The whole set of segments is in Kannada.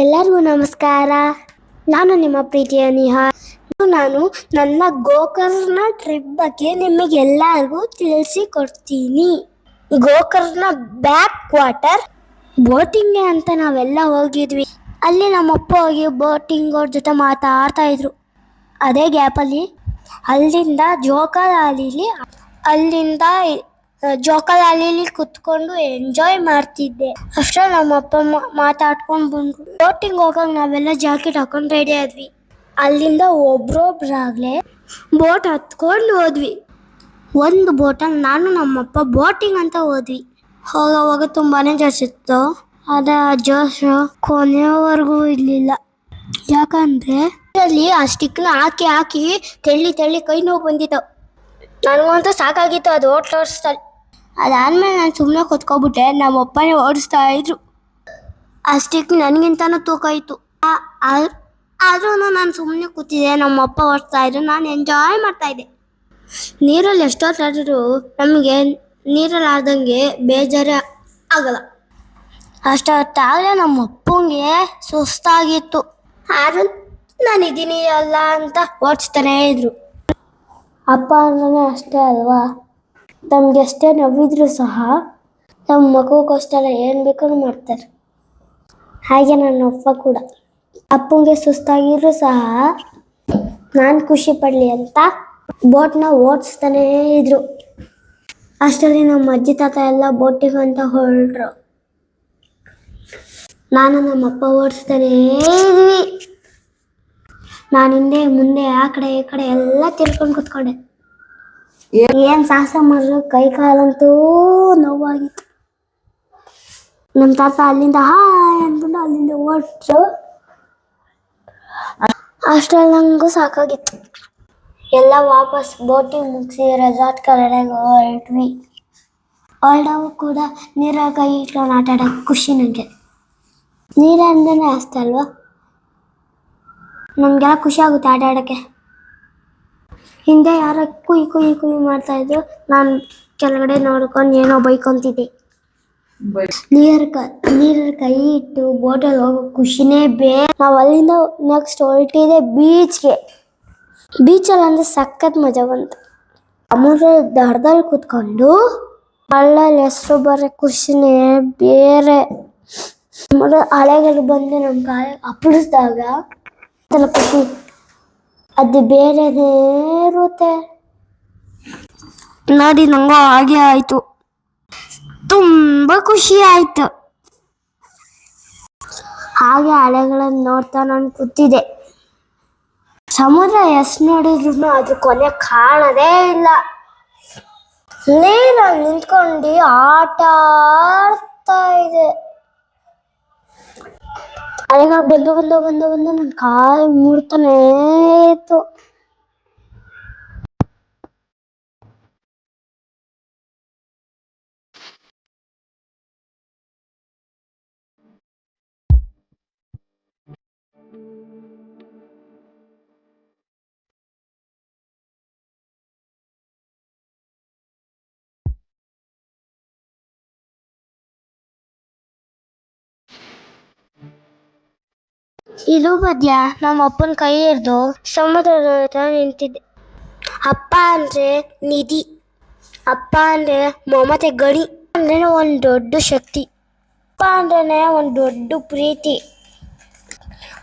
ಎಲ್ಲರಿಗೂ ನಮಸ್ಕಾರ. ನಾನು ನಿಮ್ಮ ಪ್ರೀತಿಯ ನಿಹಾಲ್. ನಾನು ನನ್ನ ಗೋಕರ್ಣ ಟ್ರಿಪ್ ಬಗ್ಗೆ ನಿಮಗೆಲ್ಲರಿಗೂ ತಿಳಿಸಿಕೊಡ್ತೀನಿ. ಗೋಕರ್ಣ ಬ್ಯಾಕ್ ವಾಟರ್ ಬೋಟಿಂಗ್ಗೆ ಅಂತ ನಾವೆಲ್ಲ ಹೋಗಿದ್ವಿ. ಅಲ್ಲಿ ನಮ್ಮಪ್ಪ ಹೋಗಿ ಬೋಟಿಂಗ್ ಅವ್ರ ಜೊತೆ ಮಾತಾಡ್ತಾ ಇದ್ರು. ಅದೇ ಗ್ಯಾಪಲ್ಲಿ ಅಲ್ಲಿಂದ ಜೋಕಾಲಾಲಿಲಿ ಕುತ್ಕೊಂಡು ಎಂಜಾಯ್ ಮಾಡ್ತಿದ್ದೆ. ಅಷ್ಟರಲ್ಲಿ ನಮ್ಮಪ್ಪ ಮಾತಾಡ್ಕೊಂಡು ಬಂದ್ರು. ಬೋಟಿಂಗ್ ಹೋಗಂಗೆ ನಾವೆಲ್ಲ ಜಾಕೆಟ್ ಹಾಕೊಂಡು ರೆಡಿ ಆದ್ವಿ. ಅಲ್ಲಿಂದ ಒಬ್ರೊಬ್ರಾಗ್ಲೇ ಬೋಟ್ ಹತ್ಕೊಂಡು ಹೋದ್ವಿ. ಒಂದು ಬೋಟಲ್ಲಿ ನಾನು ನಮ್ಮಪ್ಪ ಬೋಟಿಂಗ್ ಅಂತ ಹೋದ್ವಿ. ಹೋಗೋವಾಗ ತುಂಬಾನೇ ಜೋಶ್ ಇತ್ತು. ಅದ ಜೋಶು ಕೊನೆಯವರೆಗೂ ಇರಲಿಲ್ಲ. ಯಾಕಂದ್ರೆ ಅಲ್ಲಿ ಆ ಸ್ಟಿಕ್ನ ಹಾಕಿ ತೆಳ್ಳಿ ಕೈ ನೋವು ಬಂದಿತ್ತು. ನನಗಂತೂ ಸಾಕಾಗಿತ್ತು ಅದು ಓಡಿಸ್ದಲ್ಲಿ. ಅದಾದ್ಮೇಲೆ ನಾನು ಸುಮ್ಮನೆ ಕೂತ್ಕೊಬಿಟ್ಟೆ. ನಮ್ಮಪ್ಪನೇ ಓಡಿಸ್ತಾ ಇದ್ರು. ಆ ಸ್ಟಿಕ್ ನನಗಿಂತನೂ ತೂಕ ಇತ್ತು. ಆದ್ರೂ ನಾನು ಸುಮ್ಮನೆ ಕೂತಿದ್ದೆ. ನಮ್ಮಪ್ಪ ಓಡಿಸ್ತಾ ಇದ್ರು, ನಾನು ಎಂಜಾಯ್ ಮಾಡ್ತಾ ಇದ್ದೆ. ನೀರಲ್ಲಿ ಎಷ್ಟೊತ್ತಾದ್ರೂ ನಮಗೆ ನೀರಲ್ಲಿ ಆದಂಗೆ ಬೇಜಾರೇ ಆಗಲ್ಲ. ಅಷ್ಟೊತ್ತಾಗಲೇ ನಮ್ಮ ಅಪ್ಪಂಗೆ ಸುಸ್ತಾಗಿತ್ತು. ಆದ್ರೂ ನಾನಿದ್ದೀನಿ ಅಲ್ಲ ಅಂತ ಓಡಿಸ್ತಾನೇ ಇದ್ರು. ಅಪ್ಪ ಅಂದ್ರೆ ಅಷ್ಟೇ ಅಲ್ವಾ, ನಮ್ಗೆ ಎಷ್ಟೇ ನೋವಿದ್ರು ಸಹ ನಮ್ಮ ಮಗುಗೋಸ್ಕರ ಏನು ಬೇಕಾದ್ರೂ ಮಾಡ್ತಾರೆ. ಹಾಗೆ ನನ್ನ ಅಪ್ಪ ಕೂಡ ಅಪ್ಪಂಗೆ ಸುಸ್ತಾಗಿದ್ರು ಸಹ ನಾನು ಖುಷಿ ಪಡಲಿ ಅಂತ ಬೋಟ್ನ ಓಡಿಸ್ತಾನೇ ಇದ್ರು. ಅಷ್ಟರಲ್ಲಿ ನಮ್ಮ ಅಜ್ಜಿ ತಾತ ಎಲ್ಲ ಬೋಟಿಗೆ ಅಂತ ಹೊರಟ್ರು. ನಾನು ನಮ್ಮಪ್ಪ ಓಡಿಸ್ತಾನೇ ಇದ್ವಿ. ನಾನು ಹಿಂದೆ ಮುಂದೆ ಆ ಕಡೆ ಈ ಕಡೆ ಎಲ್ಲ ತಿರ್ಕೊಂಡು ಕೂತ್ಕೊಂಡೆ. ಏನು ಸಾಹಸ ಮಾಡಿದ್ರು ಕೈ ಕಾಲಂತೂ ನೋವಾಗಿತ್ತು. ನಮ್ಮ ತಾತ ಅಲ್ಲಿಂದ ಹಾಯ್ ಅಂದ್ಕೊಂಡು ಅಲ್ಲಿಂದ ಓಡಿದ್ರು. ಅಷ್ಟರಲ್ಲಿ ನಂಗೂ ಸಾಕಾಗಿತ್ತು. ಎಲ್ಲ ವಾಪಸ್ ಬೋಟಿಂಗ್ ಮುಗಿಸಿ ರೆಸಾರ್ಟ್ ಕಡೆಗೆ ಹೊರಟ್ವಿ. ಹೊರಡವು ಕೂಡ ನೀರಾಗ ಕೈ ಇಟ್ಕೊಂಡು ಆಟ ಆಡೋಕ್ಕೆ ಖುಷಿ. ನನಗೆ ನೀರಂದ್ರೆ ಅಷ್ಟೇ ಅಲ್ವಾ, ನಮಗೆಲ್ಲ ಖುಷಿ ಆಗುತ್ತೆ ಆಟ ಆಡೋಕ್ಕೆ. ಹಿಂದೆ ಯಾರೋ ಕುಯ್ ಮಾಡ್ತಾಯಿದ್ರು. ನಾನು ಕೆಳಗಡೆ ನೋಡ್ಕೊಂಡು ಏನೋ ಬೈಕೊಂತಿದ್ದೆ. ನೀರಲ್ಲಿ ಕೈ ಇಟ್ಟು ಬೋಟಲ್ಲಿ ಹೋಗೋ ಖುಷಿನೇ ಬೇರೆ. ನಾವು ಅಲ್ಲಿಂದ ನೆಕ್ಸ್ಟ್ ಹೊರಟಿದೆ ಬೀಚ್ಗೆ. ಬೀಚಲ್ಲಿ ಅಂದರೆ ಸಖತ್ ಮಜಾ ಬಂತು. ಸಮುದ್ರ ದಡದಲ್ಲಿ ಕೂತ್ಕೊಂಡು ಅಲ್ಲಲ್ಲಿ ಹೆಸರು ಬರೋ ಖುಷಿನೇ ಬೇರೆ. ಅಲೆಗಳು ಬಂದು ನಮ್ಮ ಕಾಲಿಗೆ ಅಪ್ಪಳಿಸಿದಾಗ ಖುಷಿ ಅದು ಬೇರೆನೇ ಇರುತ್ತೆ. ನೋಡಿ ನಂಗೂ ಹಾಗೆ ಆಯಿತು. ತುಂಬ ಖುಷಿ ಆಯಿತು. ಹಾಗೆ ಅಲೆಗಳನ್ನು ನೋಡ್ತಾ ನಾನು ಕೂತಿದ್ದೆ. ಸಮುದ್ರ ಎಷ್ಟು ನೋಡಿದ್ರು ಅದು ಕೊನೆ ಕಾಣದೇ ಇಲ್ಲ. ನೀರಲ್ಲಿ ನಿಂತ್ಕೊಂಡು ಆಟ ಆಡ್ತಾ ಇದೆ. ಅಲೆಗಳು ಬಂದು ನನ್ನ ಕಾಲು ಮುಡ್ತಾನೇ ಇತ್ತು. ಇದು ಮಧ್ಯ ನಮ್ಮ ಅಪ್ಪನ ಕೈ ಹಿಡ್ದು ಸಮುದ್ರದ ಹತ್ರ ನಿಂತಿದ್ದೆ. ಅಪ್ಪ ಅಂದರೆ ನಿಧಿ, ಅಪ್ಪ ಅಂದರೆ ಮಮತೆ ಗಣಿ, ಅಂದ್ರೆ ಒಂದು ದೊಡ್ಡ ಶಕ್ತಿ. ಅಪ್ಪ ಅಂದ್ರೆ ಒಂದು ದೊಡ್ಡ ಪ್ರೀತಿ.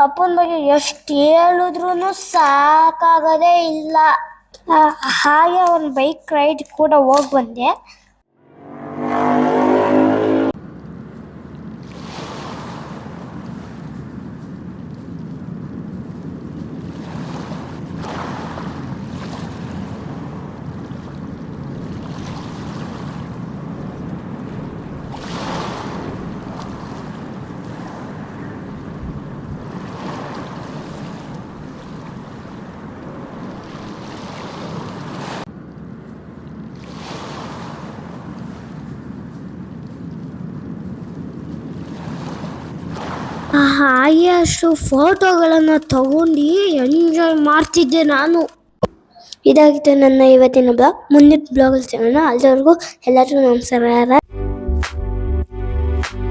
ಅಪ್ಪನ ಬಗ್ಗೆ ಎಷ್ಟು ಹೇಳಿದ್ರೂ ಸಾಕಾಗದೇ ಇಲ್ಲ. ಹಾಗೆ ಒಂದು ಬೈಕ್ ರೈಡ್ ಕೂಡ ಹೋಗಿ ಬಂದೆ. ಹಾಗೆ ಅಷ್ಟು ಫೋಟೋಗಳನ್ನು ತಗೊಂಡು ಎಂಜಾಯ್ ಮಾಡ್ತಿದ್ದೆ ನಾನು. ಇದಾಗಿತ್ತು ನನ್ನ ಇವತ್ತಿನ ಬ್ಲಾಗ್. ಮುಂದಿನ ಬ್ಲಾಗಲ್ಲಿ ಸಿಗೋಣ. ಅಲ್ಲಿವರೆಗೂ ಎಲ್ಲರಿಗೂ ನಮಸ್ಕಾರ.